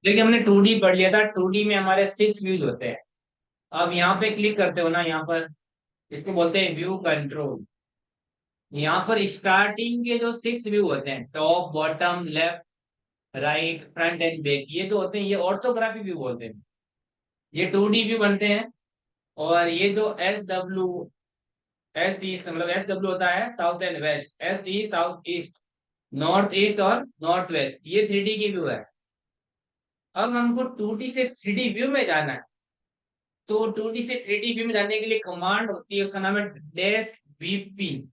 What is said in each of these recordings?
देखिए हमने 2D पढ़ लिया था, 2D में हमारे 6 व्यूज होते हैं। अब यहाँ पे क्लिक करते हो ना, यहाँ पर इसको बोलते हैं व्यू कंट्रोल। यहाँ पर स्टार्टिंग के जो 6 व्यू होते हैं, top bottom left right front end back, ये जो होते हैं ये ऑर्थोग्राफी व्यू बोलते हैं। ये 2D व्यू बनते हैं। और ये जो एस ईस्ट मतलब एस डब्ल्यू होता है south and west, S E south east, north east और नॉर्थ वेस्ट, ये 3D की व्यू है। अब हमको 2D से 3D व्यू में जाना है। तो 2D से 3D व्यू में जाने के लिए कमांड होती है, उसका नाम है डैश वीपी।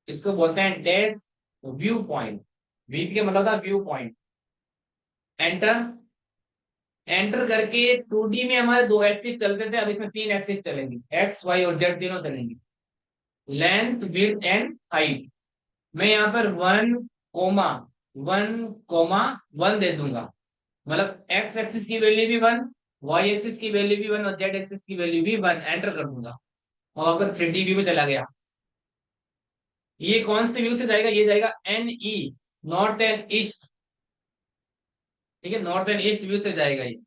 इसको बोलते हैं डैश व्यू पॉइंट। वीपी का मतलब था व्यू पॉइंट। एंटर। एंटर करके 2D में हमारे 2 एक्सिस चलते थे, अब इसमें 3 एक्सिस चलेंगी, एक्स वाई और जेड तीनों चलेंगी। Length width and height. मैं यहाँ पर 1,1,1 दे दूंगा। मतलब एक्स एक्सिस की वैल्यू भी 1, वाई एक्सिस की वैल्यू भी 1 और जेड एक्सिस की वैल्यू भी 1। एंटर कर दूंगा और वहां पर 3D व्यू में चला गया। ये कौन से व्यू से जाएगा? ये जाएगा NE, नॉर्थ एंड ईस्ट। ठीक है, नॉर्थ एंड ईस्ट व्यू से जाएगा ये।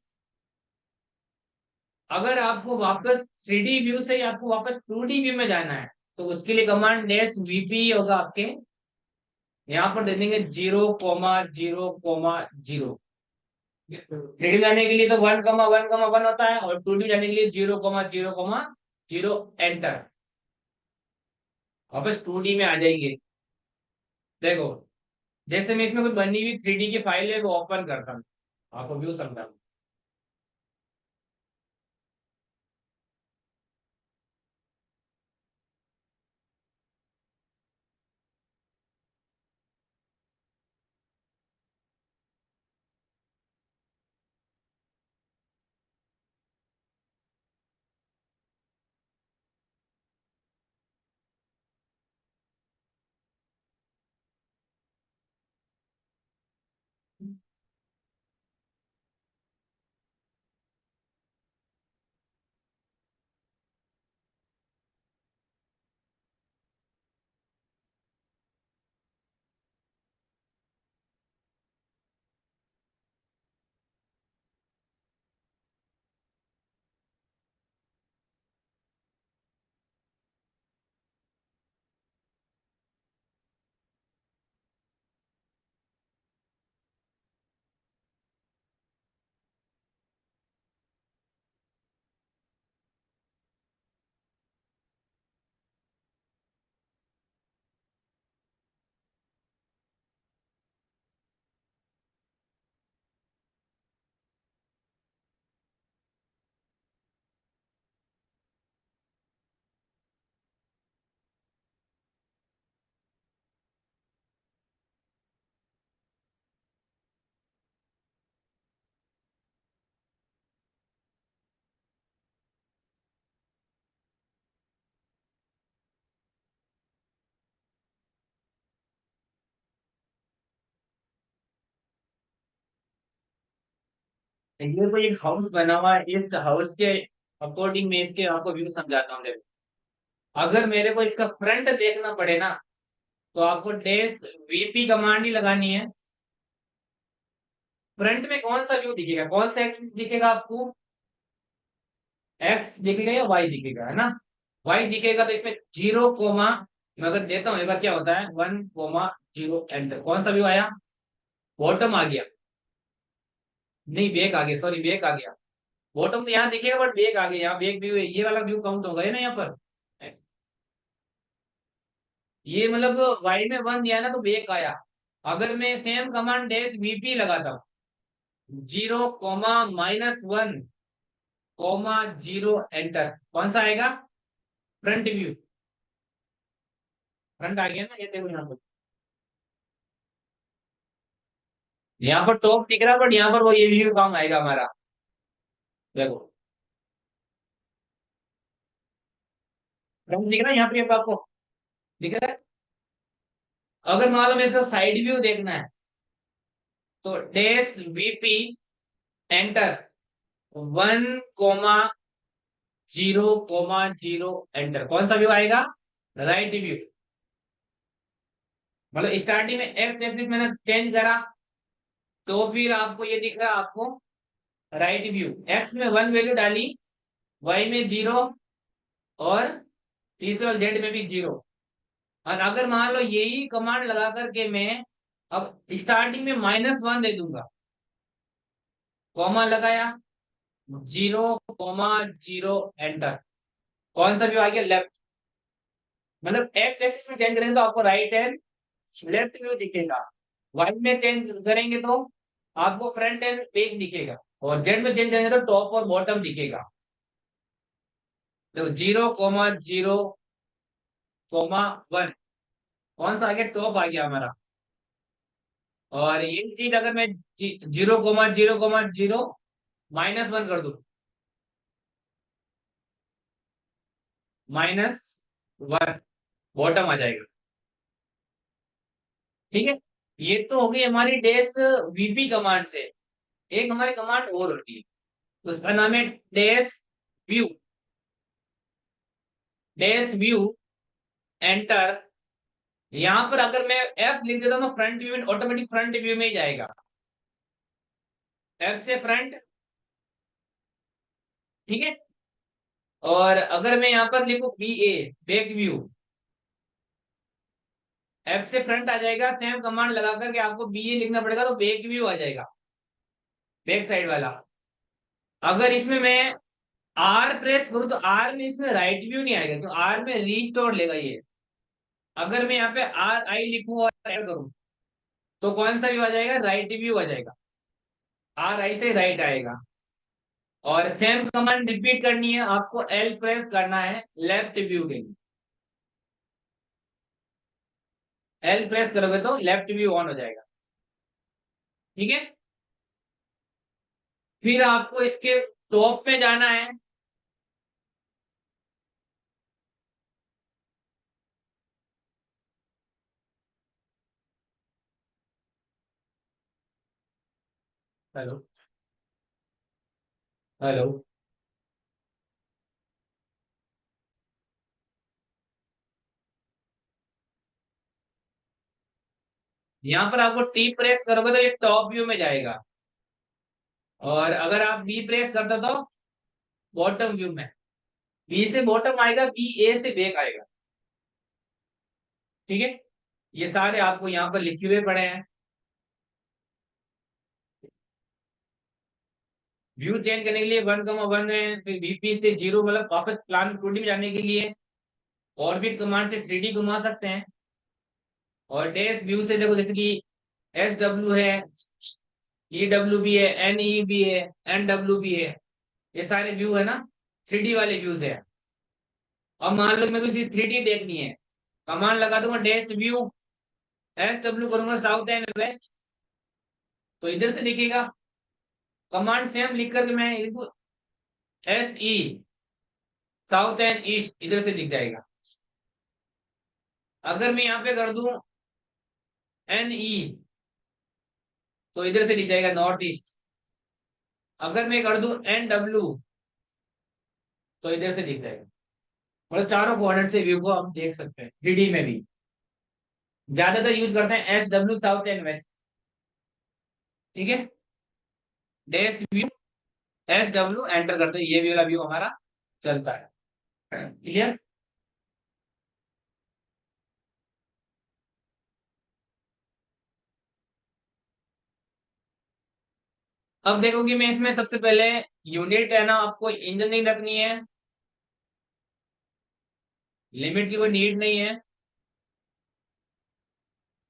अगर आपको वापस 3D व्यू से आपको वापस 2D व्यू में जाना है, तो उसके लिए कमांड डैश वीपी होगा आपके। यहाँ पर दे देंगे 0,0,0। 3D जाने के लिए तो 1,1,1 होता है, और 2D जाने के लिए 0,0,0। एंटर। वापस 2D में आ जाएंगे। देखो, जैसे मैं इसमें कोई बनी हुई 3D की फाइल है वो ओपन करता हूँ, आपको व्यू समझा। ये कोई एक हाउस बना हुआ है, इस हाउस के अकॉर्डिंग मैं इसके आपको व्यू समझाता हूँ। देखो, अगर मेरे को इसका फ्रंट देखना पड़े ना, तो आपको डैश वीपी कमांड ही लगानी है। फ्रंट में कौन सा व्यू दिखेगा, कौन सा एक्सिस दिखेगा आपको? एक्स दिखेगा या वाई दिखेगा, है ना? वाई दिखेगा तो इसमें 0, मैं अगर देता हूँ एक बार क्या होता है, 1,0। एंटर। कौन सा व्यू आया? बॉटम आ गया। नहीं, बैक आ गया, सॉरी बैक आ गया। बॉटम तो यहाँ दिखेगा बट बैक आ गया, यहाँ बैक व्यू है, ये वाला व्यू काउंट होगा है ना यहाँ पर। ये मतलब वाई में 1 दिया ना तो बैक आया। अगर मैं सेम कमांड डैश वीपी लगाता हूँ, 0,-1,0। एंटर। कौन सा आएगा? Front view. फ्रंट आ गया ना, ये देखो यहाँ पर। यहाँ पर टॉप दिख रहा है बट यहाँ पर वो ये व्यू काम आएगा हमारा। देखो, फ्रंट दिख रहा है यहाँ पे आपको, दिख रहा है। अगर मान लो मैं इसका साइड व्यू देखना है, तो डैश वीपी एंटर। 1,0,0। एंटर। कौन सा व्यू आएगा? Right view. मतलब स्टार्टिंग में एक्स एक्सिस मैंने चेंज करा, तो फिर आपको ये दिख रहा है आपको राइट व्यू, एक्स में 1 वैल्यू डाली, वाई में 0, और तीसरे वाले जेड में भी 0। और अगर मान लो यही कमांड लगा करके मैं अब स्टार्टिंग में -1 दे दूंगा, कॉमा लगाया, 0,0, एंटर, कौन सा व्यू आ गया? लेफ्ट। मतलब एक्स एक्सिस में चेंज करेंगे तो आपको राइट एंड लेफ्ट व्यू दिखेगा, वाई में चेंज करेंगे तो आपको फ्रंट एंड बैक दिखेगा, और जेड में चेंज करेंगे तो टॉप और बॉटम दिखेगा। तो 0,0,1, कौन सा आ गया? टॉप आ गया हमारा। और ये चीज अगर मैं 0,0,0 -1 कर दूं, -1, बॉटम आ जाएगा। ठीक है, ये तो हो गई हमारी डैश वीपी कमांड से। एक हमारी कमांड और होती है, उसका नाम है dash view. Dash view, enter. यहां पर अगर मैं एफ लिख देता हूं तो फ्रंट व्यू में ऑटोमेटिक फ्रंट व्यू में ही जाएगा, एफ से फ्रंट। ठीक है, और अगर मैं यहां पर लिखूं बी ए, बैक व्यू, एफ से फ्रंट आ जाएगा। सेम कमांड लगा करके आपको बी ए लिखना पड़ेगा तो बैक व्यू आ जाएगा, बैक साइड वाला। अगर इसमें मैं आर प्रेस करूं तो आर में इसमें राइट व्यू नहीं आएगा, क्योंकि आर में रीस्टोर लेगा ये। अगर मैं यहाँ पे आर आई लिखूं और एड करूं तो कौन सा व्यू आ जाएगा? राइट व्यू आ जाएगा, आर आई से राइट आएगा। और सेम कमांड रिपीट करनी है आपको, एल प्रेस करना है लेफ्ट व्यू के लिए। एल प्रेस करोगे तो लेफ्ट व्यू ऑन हो जाएगा। ठीक है, फिर आपको इसके टॉप में जाना है। Hello, hello. यहाँ पर आपको टी प्रेस करोगे तो ये टॉप व्यू में जाएगा, और अगर आप बी प्रेस करते हो तो बॉटम व्यू में। बी से बॉटम आएगा, बी ए से बैक आएगा। ठीक है, ये सारे आपको यहाँ पर लिखे हुए पड़े हैं। व्यू चेंज करने के लिए 1,1 है, फिर बीपी से 0, मतलब वापस प्लान 2D में जाने के लिए ऑर्बिट कमांड से 3D घुमा सकते हैं। और डैश व्यू से देखो, जैसे कि एस डब्ल्यू है, ई डब्ल्यू भी है, एन ई भी है, एन डब्ल्यू भी है, ये सारे व्यू है ना, 3D वाले व्यूज है। अब मान लो मेरे को इसी 3D देखनी है, कमांड लगा दूंगा डैश व्यू, एस डब्ल्यू करूंगा साउथ एंड वेस्ट, तो इधर से दिखेगा। कमांड सेम लिख करके मैं S E, south and east, इधर से दिख जाएगा। अगर मैं यहाँ पे कर दूं एन ई, तो इधर से दिख जाएगा नॉर्थ ईस्ट। अगर मैं कर दूं एन डब्ल्यू, तो इधर से दिख जाएगा। मतलब चारों कोऑर्डिनेट से व्यू को हम देख सकते हैं 3D में भी। ज्यादातर यूज करते हैं S W, south and west. ठीक है, dash view, S W, enter करते हैं, ये भी वाला व्यू हमारा चलता है। क्लियर? अब देखो कि मैं इसमें सबसे पहले यूनिट है ना, आपको इंजीनियरिंग रखनी है, लिमिट की कोई नीड नहीं है।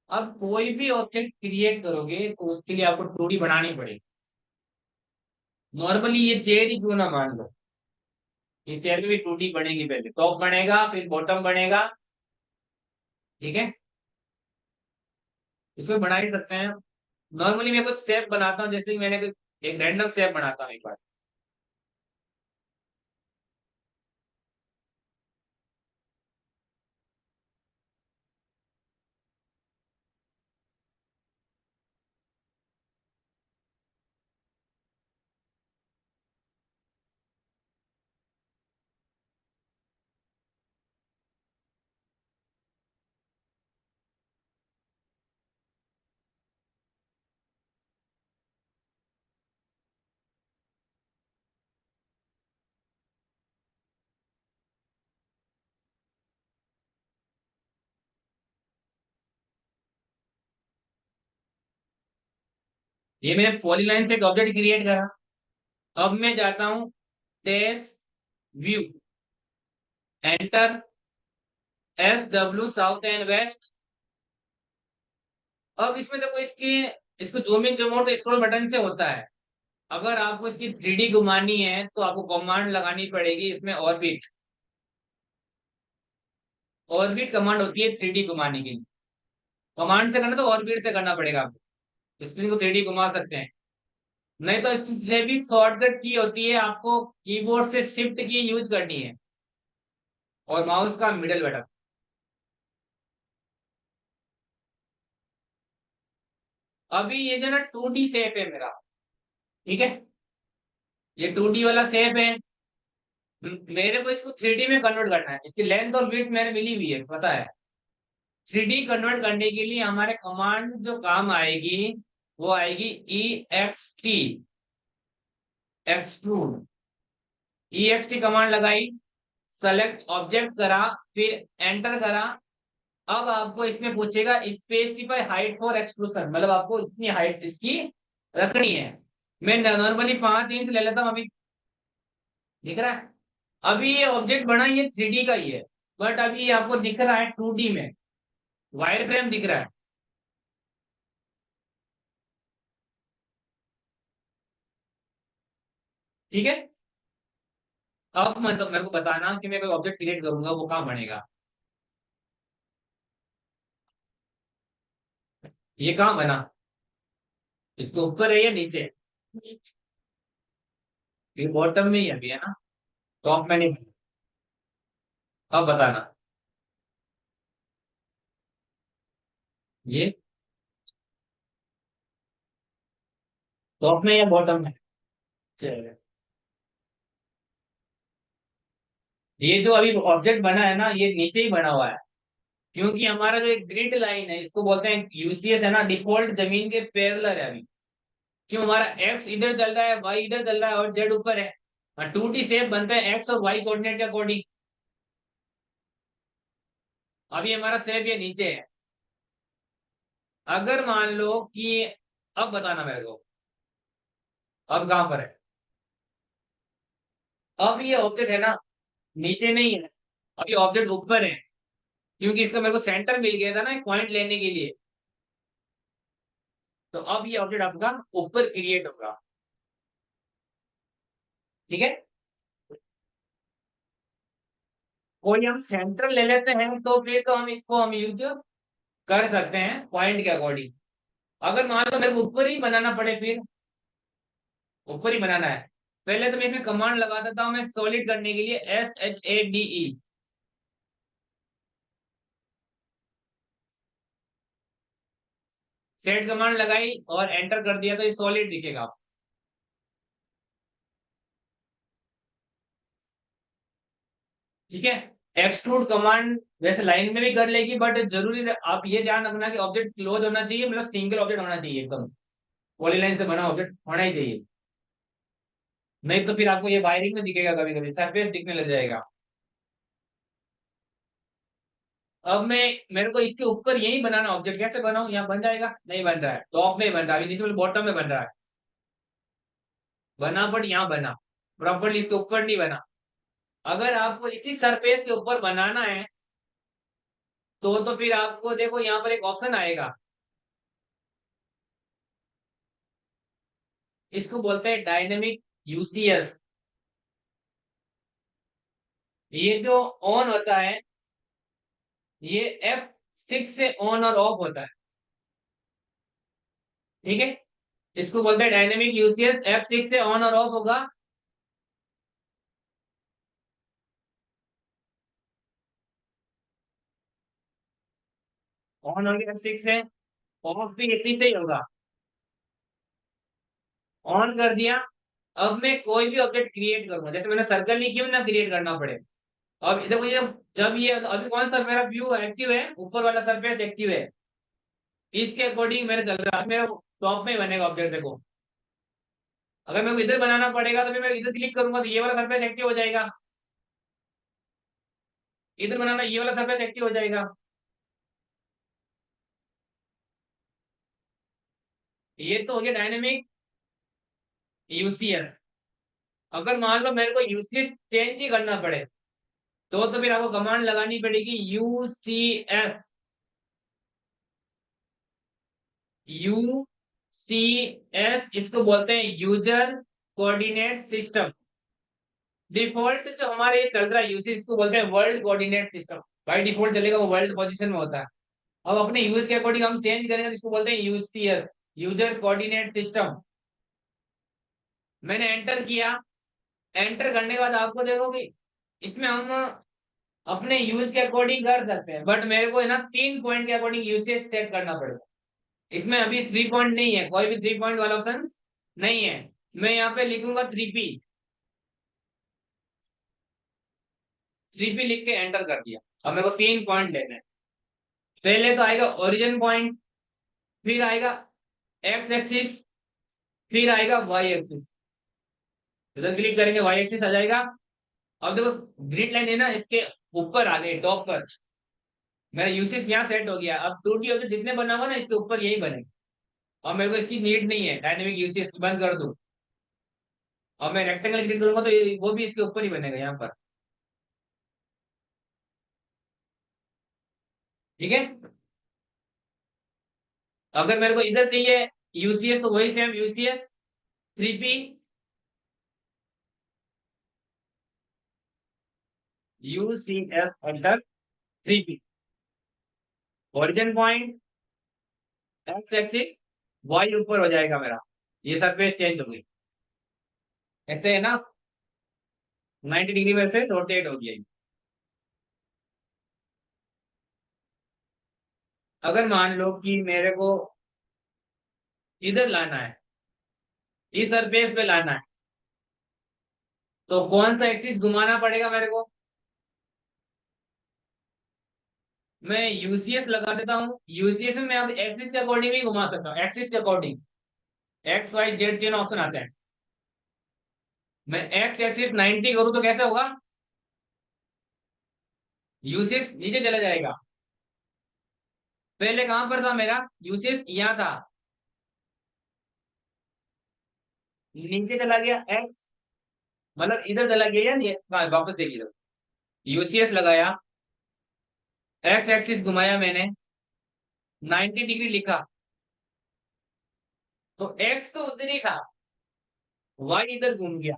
अब कोई भी ऑब्जेक्ट क्रिएट करोगे तो उसके लिए आपको 2D बनानी पड़ेगी। नॉर्मली ये चेयर ही क्यों ना मान लो, ये चेयर में भी 2D बनेगी, पहले टॉप बनेगा फिर बॉटम बनेगा। ठीक है, इसको बना ही सकते हैं। नॉर्मली मैं कुछ शेप बनाता हूँ, जैसे कि मैंने एक रैंडम शेप बनाता हूँ एक बार। ये मैंने पॉलीलाइन से एक ऑब्जेक्ट क्रिएट करा। अब मैं जाता हूं dash view, enter, SW south and west. अब इसमें देखो इसकी, इसको जूम इन जूम आउट तो स्क्रॉल बटन से होता है। अगर आपको इसकी 3D घुमानी है तो आपको कमांड लगानी पड़ेगी इसमें, ऑर्बिट। ऑर्बिट कमांड होती है 3D घुमाने के लिए। कमांड से करना तो ऑर्बिट से करना पड़ेगा आपको, स्क्रीन को 3D घुमा सकते हैं। नहीं तो इससे भी शॉर्टकट की होती है, आपको कीबोर्ड से शिफ्ट की यूज करनी है और माउस का मिडल बटन। अभी ये जो ना 2D शेप है मेरा, ठीक है, ये 2D वाला शेप है। मेरे को इसको 3D में कन्वर्ट करना है। इसकी लेंथ और विड्थ मेरे मिली हुई है, पता है। 3D कन्वर्ट करने के लिए हमारे कमांड जो काम आएगी वो आएगी EXT, एक्सट्रूड। EXT कमांड लगाई, सेलेक्ट ऑब्जेक्ट करा, फिर एंटर करा। अब आपको इसमें पूछेगा स्पेसिफाई हाइट फॉर एक्सट्रूशन, मतलब आपको इतनी हाइट इसकी रखनी है। मैं नॉर्मली 5 इंच ले लेता हूँ अभी, दिख रहा है। अभी ये ऑब्जेक्ट बना, ये 3D का ही है, बट अभी ये आपको दिख रहा है 2D में, वायर फ्रेम दिख रहा है। ठीक है। अब मतलब मेरे को बताना कि मैं कोई ऑब्जेक्ट क्रिएट करूंगा वो कहाँ बनेगा। ये कहाँ बना, इसके ऊपर है या नीचे? ये बॉटम में ही अभी है ना, टॉप में नहीं बना। अब बताना, ये टॉप में या बॉटम में? चलो, ये जो अभी ऑब्जेक्ट बना है ना, ये नीचे ही बना हुआ है, क्योंकि हमारा जो एक ग्रिड लाइन है, इसको बोलते हैं यूसीएस, है ना, डिफॉल्ट जमीन के पैरेलल है अभी। क्यों, हमारा एक्स इधर चल रहा है, वाई इधर चल रहा है और जेड ऊपर है। 2D शेप बनता है एक्स और वाई कोऑर्डिनेट के अकॉर्डिंग। अभी हमारा शेप ये नीचे है। अगर मान लो कि, अब बताना मेरे को, अब कहां पर है? अब ये ऑब्जेक्ट है ना, नीचे नहीं है, अभी ऑब्जेक्ट ऊपर है, क्योंकि इसका मेरे को सेंटर मिल गया था ना एक पॉइंट लेने के लिए। तो अब ये ऑब्जेक्ट आपका ऊपर क्रिएट होगा। ठीक है। कोई हम सेंटर ले लेते हैं तो फिर तो हम इसको हम यूज कर सकते हैं पॉइंट के अकॉर्डिंग। अगर मान लो मेरे को ऊपर ही बनाना पड़े, फिर ऊपर ही बनाना है, पहले तो मैं इसमें कमांड लगा देता हूं मैं सॉलिड करने के लिए, SHADE। सेट कमांड लगाई और एंटर कर दिया तो ये सॉलिड दिखेगा। ठीक है। एक्सट्रूड कमांड वैसे लाइन में भी कर लेगी, बट जरूरी आप ये ध्यान रखना कि ऑब्जेक्ट क्लोज होना चाहिए, मतलब सिंगल ऑब्जेक्ट होना चाहिए एकदम, पॉलीलाइन से बना ऑब्जेक्ट होना ही चाहिए। नहीं तो फिर आपको ये वायरिंग में दिखेगा, कभी कभी सरफेस दिखने लग जाएगा। अब मैं, मेरे को इसके ऊपर यही बनाना ऑब्जेक्ट, कैसे बनाऊं, यहाँ बन जाएगा? नहीं बन रहा है, टॉप में बन रहा है, अभी नीचे वाले बॉटम में बन रहा है। बना बट यहाँ बना, प्रॉपरली इसके ऊपर नहीं बना। अगर आपको इसी सरफेस के ऊपर बनाना है तो फिर आपको देखो यहाँ पर एक ऑप्शन आएगा, इसको बोलते हैं डायनेमिक यूसीएस। ये जो ऑन होता है, ये F6 से ऑन और ऑफ होता है। ठीक है। इसको बोलते हैं डायनेमिक यूसीएस, F6 से ऑन और ऑफ होगा। ऑन हो गया F6 से, ऑफ भी इसी से ही होगा। ऑन कर दिया। अब मैं कोई भी ऑब्जेक्ट क्रिएट करूंगा, जैसे मैंने सर्कल नहीं क्यों ना क्रिएट करना पड़े। अब देखो ये, जब ये अभी कौन सा मेरा व्यू एक्टिव है, ऊपर वाला सरफेस एक्टिव है, इसके अकॉर्डिंग मेरे चल रहा है, मेरा टॉप में ही बनेगा ऑब्जेक्ट। देखो, अगर मेरे को इधर बनाना पड़ेगा तो फिर मैं इधर क्लिक करूंगा तो ये वाला सरफेस एक्टिव हो जाएगा, इधर बनाना ये वाला सरफेस एक्टिव हो जाएगा। ये तो हो गया डायनेमिक यूसीएस। अगर मान लो मेरे को यूसीएस चेंज ही करना पड़े, तो फिर आपको कमांड लगानी पड़ेगी यूसीएस। यूसीएस इसको बोलते हैं यूजर कोऑर्डिनेट सिस्टम। डिफॉल्ट जो हमारे ये चल रहा है यूसी, इसको बोलते हैं world coordinate system. By default चलेगा, वो वर्ल्ड पोजीशन में होता है। अब अपने यूज के अकॉर्डिंग हम चेंज करेंगे तो इसको बोलते हैं यूसीएस, यूजर कोऑर्डिनेट सिस्टम। मैंने एंटर किया। एंटर करने के बाद आपको देखो कि इसमें हम अपने यूज के अकॉर्डिंग कर सकते हैं, बट मेरे को है ना 3 पॉइंट के अकॉर्डिंग यूसीएस सेट करना पड़ेगा। इसमें अभी 3 पॉइंट नहीं है, कोई भी 3 पॉइंट वाला ऑप्शन नहीं है। मैं यहाँ पे लिखूंगा 3P। 3P लिख के एंटर कर दिया। अब मेरे को 3 पॉइंट लेने हैं। पहले तो आएगा ओरिजिन पॉइंट, फिर आएगा एक्स एक्सिस, फिर आएगा वाई एक्सिस। इधर क्लिक करेंगे वाई एक्सिस आ जाएगा। अब देखो ग्रिड लाइन है ना, इसके ऊपर आ गई टॉप पर। मेरा यूसिस यहाँ सेट हो गया। अब 2D ऑब्जेक्ट जितने बना हुआ ना इसके ऊपर यही बने। और मेरे को इसकी नीड नहीं है, डायनेमिक यूसिस बंद कर दूं। और मैं रेक्टेंगल ग्रिड करूंगा तो वो भी इसके ऊपर ही बनेगा यहाँ पर। ठीक है। अगर मेरे को इधर चाहिए यूसीएस तो वही same UCS 3P। UCS enter 3P। Origin point, X axis, Y ऊपर हो जाएगा मेरा। ये सरफेस चेंज हो गई। ऐसे है ना, 90 डिग्री में से रोटेट हो गया। अगर मान लो कि मेरे को इधर लाना है, इस सरफेस पे लाना है, तो कौन सा एक्सिस घुमाना पड़ेगा मेरे को? मैं यूसीएस लगा देता हूँ। यूसीएस में मैं अब एक्सिस के अकॉर्डिंग भी घुमा सकता हूँ, एक्सिस के अकॉर्डिंग। एक्स वाई जेड तीन ऑप्शन आते हैं। मैं एक्स एक्सिस 90 करूँ तो कैसे होगा? यूसीएस नीचे चला जाएगा। पहले कहां पर था मेरा यूसीएस? यहाँ था, नीचे चला गया एक्स, मतलब इधर चला गया या नहीं? हाँ, वापस देखिए तो यूसीएस लगाया, एक्स एक्सिस घुमाया मैंने, 90 डिग्री लिखा, तो एक्स तो उधर ही था, वाई इधर घूम गया।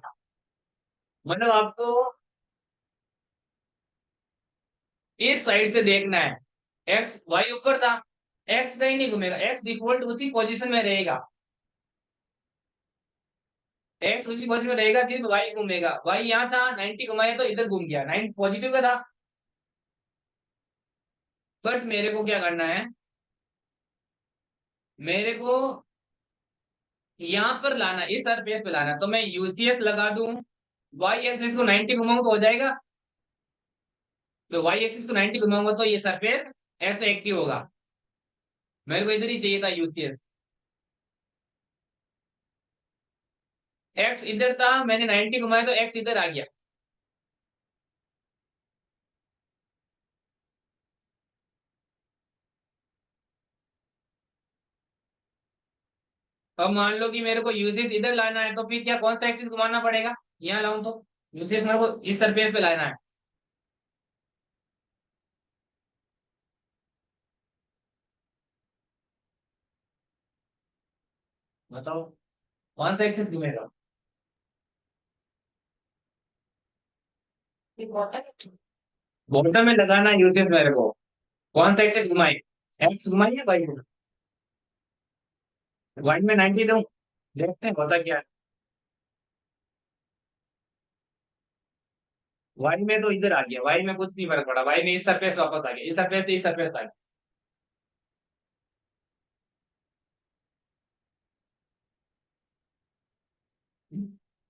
मतलब आपको इस साइड से देखना है। एक्स वाई ऊपर था, एक्स कहीं नहीं घूमेगा, एक्स डिफॉल्ट उसी पोजीशन में रहेगा। एक्स उसी पोजीशन में रहेगा, सिर्फ वाई घूमेगा। वाई यहाँ था, 90 घुमाया तो इधर घूम गया, 9 पॉजिटिव का था। बट मेरे को क्या करना है, मेरे को यहाँ पर लाना, इस सरफेस पे लाना, तो मैं यूसीएस लगा दूं, वाई एक्सिस को 90 घुमाऊं तो हो जाएगा। तो वाई एक्सिस को 90 घुमाऊंगा तो ये सरफेस ऐसे एक्टिव होगा। मेरे को इधर ही चाहिए था यूसीएस। एक्स इधर था, मैंने 90 घुमाया तो एक्स इधर आ गया। अब मान लो कि मेरे को यूसीएस इधर लाना है, तो फिर क्या कौन सा एक्सिस घुमाना पड़ेगा? यहाँ लाऊं तो यूसीएस मेरे को इस सरफेस पे लाना है। बताओ कौन सा एक्सिस घूमेगा? बॉटम में लगाना यूसीएस मेरे को। कौन सा एक्सिस घुमाए? एक्स घुमाइए या वाई को? वाई में 90 दूं, देखते हैं होता क्या है। वाई में तो इधर आ गया, वाई में कुछ नहीं फर्क पड़ा, वाई में इस सरफेस वापस आ गया, इस सरफेस से इस सरफेस आ गया।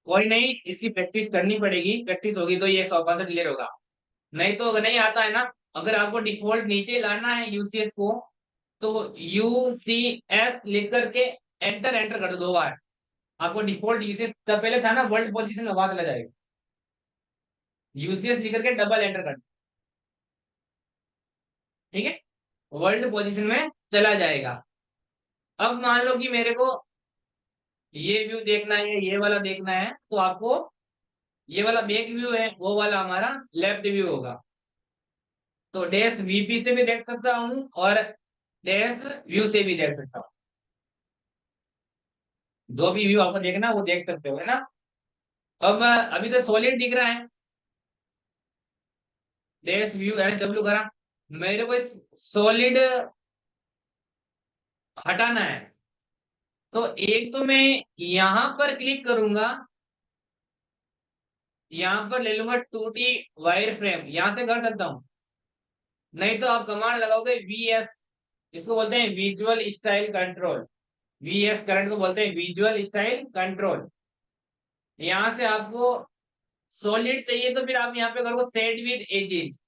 कोई नहीं, इसकी प्रैक्टिस करनी पड़ेगी, प्रैक्टिस होगी तो ये 100% क्लियर होगा। नहीं तो अगर नहीं आता है ना, अगर आपको डिफॉल्ट नीचे लाना है यूसीएस को, तो यूसीएस लिख करके एंटर एंटर कर दो 2 बार। आपको डिफॉल्ट यूसीएस पहले था ना वर्ल्ड पोजीशन में, वहां चला जाएगा। यूसीएस लिख करके डबल एंटर कर दो, ठीक है, वर्ल्ड पोजीशन में चला जाएगा। अब मान लो कि मेरे को ये व्यू देखना है, ये वाला देखना है, तो आपको ये वाला बैक व्यू है, वो वाला हमारा लेफ्ट व्यू होगा। तो डैश वीपी से भी देख सकता हूँ और डैश व्यू से भी देख सकता हूँ। जो भी व्यू आपको देखना है वो देख सकते हो, है ना। अब अभी तो सॉलिड दिख रहा है, डैश व्यू एस डब्ल्यू करा, मेरे को सॉलिड हटाना है। तो एक तो मैं यहां पर क्लिक करूंगा, यहां पर ले लूंगा 2D वायर फ्रेम, यहां से कर सकता हूं। नहीं तो आप कमांड लगाओगे वीएस, इसको बोलते हैं visual style control. VS current को बोलते हैं विजुअल स्टाइल कंट्रोल। यहां से आपको सॉलिड चाहिए तो फिर आप यहाँ पे करोगे सेट विद एजेस,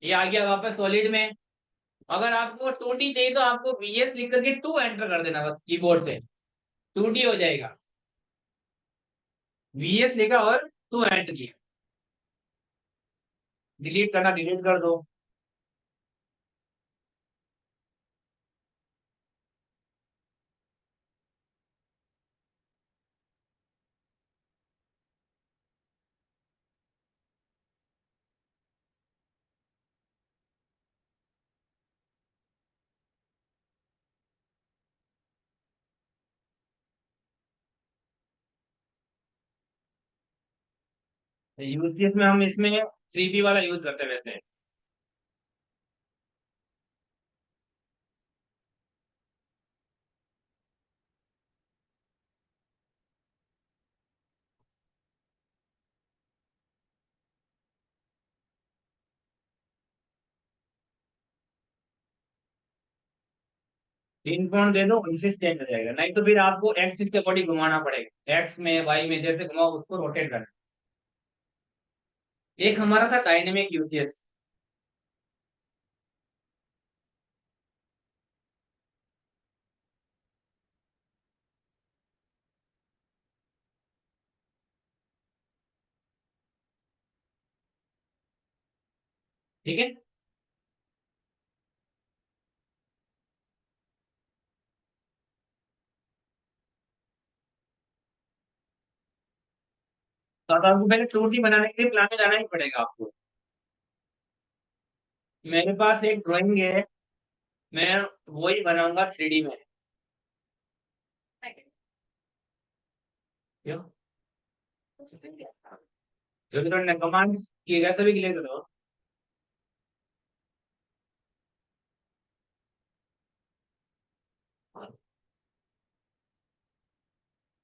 ये आ गया वापस सॉलिड में। अगर आपको 2D चाहिए तो आपको वीएस लिख करके 2 एंटर कर देना बस कीबोर्ड से, 2D हो जाएगा। वीएस लिखा और 2 एंटर किया। डिलीट करना डिलीट कर दो। यूज केस में हम इसमें 3P वाला यूज करते हैं वैसे। तीन पॉइंट दे दो, इससे चेंज हो जाएगा। नहीं तो फिर आपको एक्सिस के अकॉर्डिंग घुमाना पड़ेगा, एक्स में वाई में जैसे घुमाओ उसको रोटेट करना। एक हमारा था डायनेमिक यूसीएस। ठीक है। तो अब आपको पहले 2D बनाने के लिए प्लान में जाना ही पड़ेगा आपको। मेरे पास एक ड्राइंग है, मैं वही बनाऊंगा 3D में। क्यों? जो तुमने कमांड्स की वैसे भी क्लियर करो।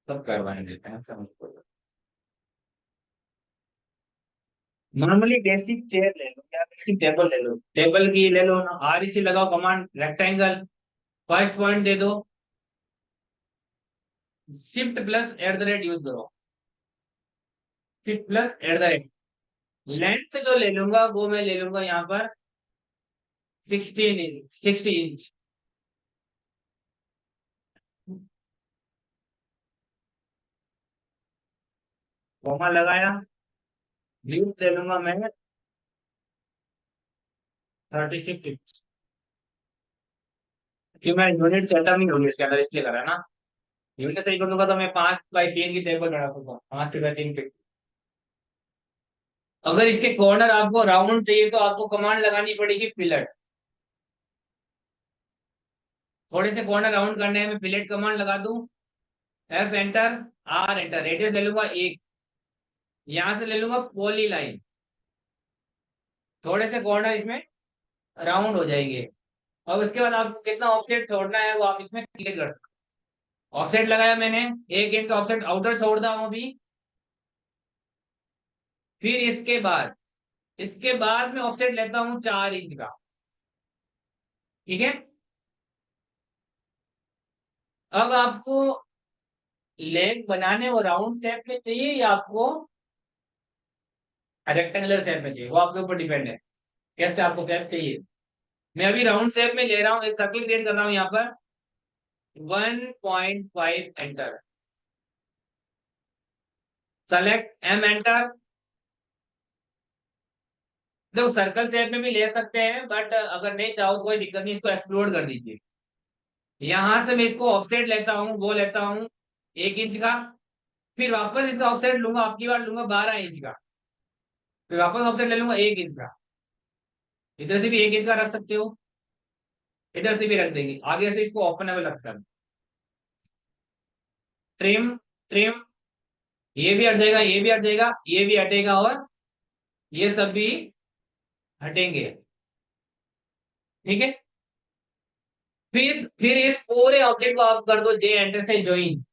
सब करवाने देते हैं, समझ। नॉर्मली बेसिक चेयर ले लो या बेसिक टेबल ले लो, टेबल की ले लो ना, आर इसी लगाओ कमांड रेक्टेंगल, फर्स्ट पॉइंट दे दो, shift plus at the rate use करो, shift plus at the rate. Length जो ले लूंगा वो मैं ले लूंगा यहाँ पर 16 इंच, 60 इंच। कॉमा लगाया, लीव ले लूंगा मैं 36 इंच। क्योंकि मैं यूनिट सेटअप नहीं होगी इसके अंदर, इसलिए करा ना। यूनिट सही कर दूंगा तो मैं 5x3 की टेबल बना सकूंगा, 5x3 पे। अगर इसके कॉर्नर आपको राउंड चाहिए तो आपको कमांड लगानी पड़ेगी फिलेट। थोड़े से कॉर्नर राउंड करने हैं, मैं फिलेट कमांड लगा दूं, F enter, R enter, radius ले लूंगा 1। यहां से ले लूंगा पॉली लाइन, थोड़े से कॉर्नर इसमें राउंड हो जाएंगे। और उसके बाद आपको कितना ऑफसेट छोड़ना है वो आप इसमें क्लिक कर सकते हो। ऑफसेट लगाया मैंने, 1 इंच का ऑफसेट आउटर छोड़ता हूं अभी। फिर इसके बाद मैं ऑफसेट लेता हूं 4 इंच का। ठीक है। अब आपको लेग बनाने वो राउंड शेप में चाहिए या आपको रेक्टेंगुलर शेप में चाहिए, वो आपके ऊपर डिपेंड है कैसे आपको शेप चाहिए। मैं अभी राउंड शेप में ले रहा हूँ, एक सर्कल क्रिएट कर रहा हूँ यहाँ पर, 1.5 एंटर, सेलेक्ट एम एंटर, देखो सर्कल शेप में भी ले सकते हैं, बट अगर नहीं चाहो तो कोई दिक्कत नहीं, इसको एक्सप्लोर कर दीजिए। यहां से मैं इसको ऑफसेट लेता हूँ, वो लेता हूँ 1 इंच का। फिर वापस इसका ऑफसेट लूंगा, आपकी बार लूंगा 12 इंच का। फिर वापस ऑफसेट ले लूंगा 1 इंच का। इधर से भी 1 इंच का रख सकते हो, इधर से भी रख देंगे, आगे से इसको ओपनेबल रखता है। ट्रिम, ट्रिम, ये भी हट जाएगा, ये भी हट जाएगा, ये भी हटेगा, और ये सब भी हटेंगे। ठीक है। फिर इस पूरे ऑब्जेक्ट को आप कर दो जे एंटर से ज्वाइन।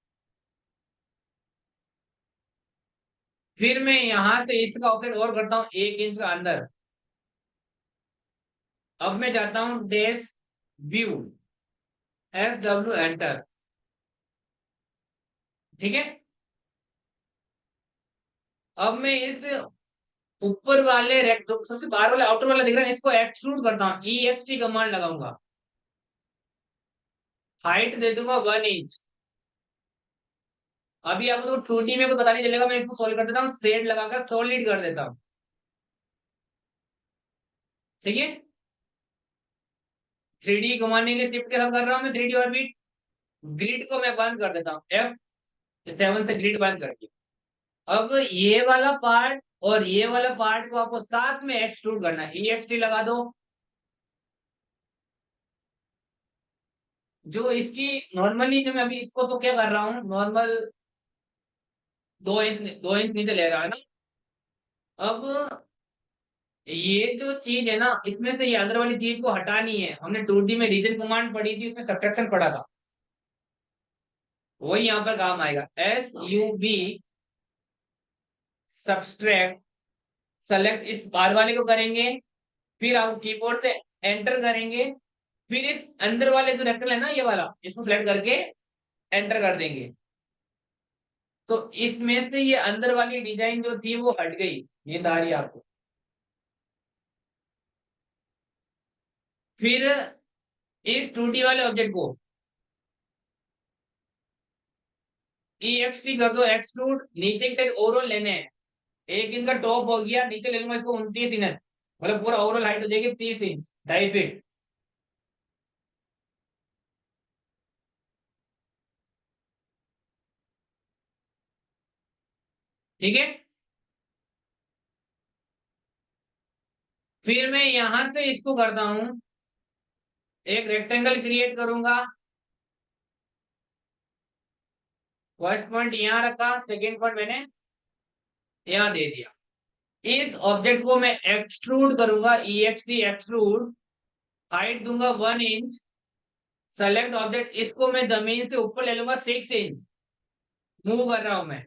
फिर मैं यहां से इसका ऑफसेट और करता हूं 1 इंच का अंदर। अब मैं जाता हूं डेस व्यू, SW एंटर। ठीक है। अब मैं इस ऊपर वाले सबसे बाहर वाले आउटर वाला दिख रहा है, इसको एक्सट्रूड करता हूँ, EXT कमांड लगाऊंगा। हाइट दे दूंगा 1 इंच। अभी आपको तो 2D में कोई पता नहीं चलेगा, मैं इसको सॉल्व कर देता हूँ, शेड लगाकर सॉलिड कर देता हूँ। ठीक है। 3D घुमाने के लिए शिफ्ट के साथ कर रहा हूँ मैं 3D ऑर्बिट। ग्रिड को मैं बंद कर देता हूँ, F7 से ग्रिड बंद करके। अब ये वाला पार्ट और ये वाला पार्ट को आपको साथ में एक्सट्रूड करना है, EXT लगा दो। जो इसकी नॉर्मली, जो मैं अभी इसको तो क्या कर रहा हूँ, नॉर्मल 2 इंच, 2 इंच नीचे ले रहा है ना। अब ये जो चीज है ना, इसमें से ये अंदर वाली चीज को हटानी है। हमने 2D में रीजन कमांड पढ़ी थी, उसमें सब्ट्रैक्शन पढ़ा था, वही यहाँ पर काम आएगा। SUB सब्सट्रैक्ट, सेलेक्ट इस बार वाले को करेंगे। फिर आप कीबोर्ड से एंटर करेंगे। फिर इस अंदर वाले जो रेक्टेंगल है ना, ये वाला, इसको सेलेक्ट करके एंटर कर देंगे। तो इसमें से ये अंदर वाली डिजाइन जो थी वो हट गई, ये दारी आपको। फिर इस 2D वाले ऑब्जेक्ट को EXT कर दो, एक्सट्रूड, नीचे की साइड ओवरऑल लेने हैं। 1 इंच का टॉप हो गया, नीचे ले लूंगा इसको 29 इंच, मतलब पूरा ओवरऑल हाइट हो जाएगी 30 इंच, 2.5 फीट। ठीक है। फिर मैं यहां से इसको करता हूं, एक रेक्टेंगल क्रिएट करूंगा। फर्स्ट पॉइंट यहाँ रखा, सेकेंड पॉइंट मैंने यहाँ दे दिया। इस ऑब्जेक्ट को मैं एक्सट्रूड करूंगा, EXT एक्सट्रूड, हाइट दूंगा 1 इंच। सेलेक्ट ऑब्जेक्ट, इसको मैं जमीन से ऊपर ले लूंगा 6 इंच। मूव कर रहा हूं मैं,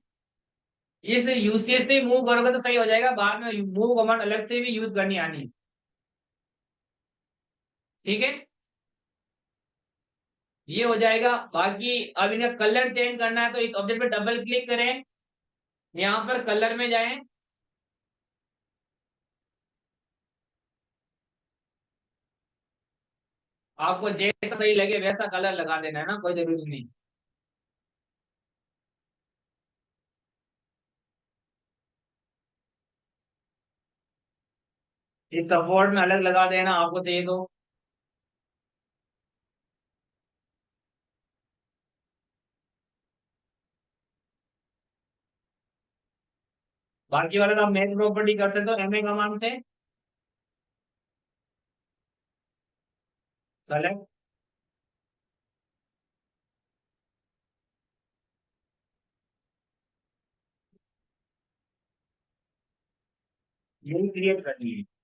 इस यूसीएस से मूव करोगे तो सही हो जाएगा, बाद में मूव कमांड अलग से भी यूज करनी आनी है। ठीक है। ये हो जाएगा। बाकी अब इनका कलर चेंज करना है, तो इस ऑब्जेक्ट पे डबल क्लिक करें, यहाँ पर कलर में जाएं। आपको जैसा सही लगे वैसा कलर लगा देना है ना, कोई जरूरी नहीं। इस सपोर्ट में अलग लगा देना आपको चाहिए तो। बाकी वाला तो आप मेक प्रॉपर्टी कर सकते हो MA कमांड से। सेलेक्ट, यही क्रिएट करनी है।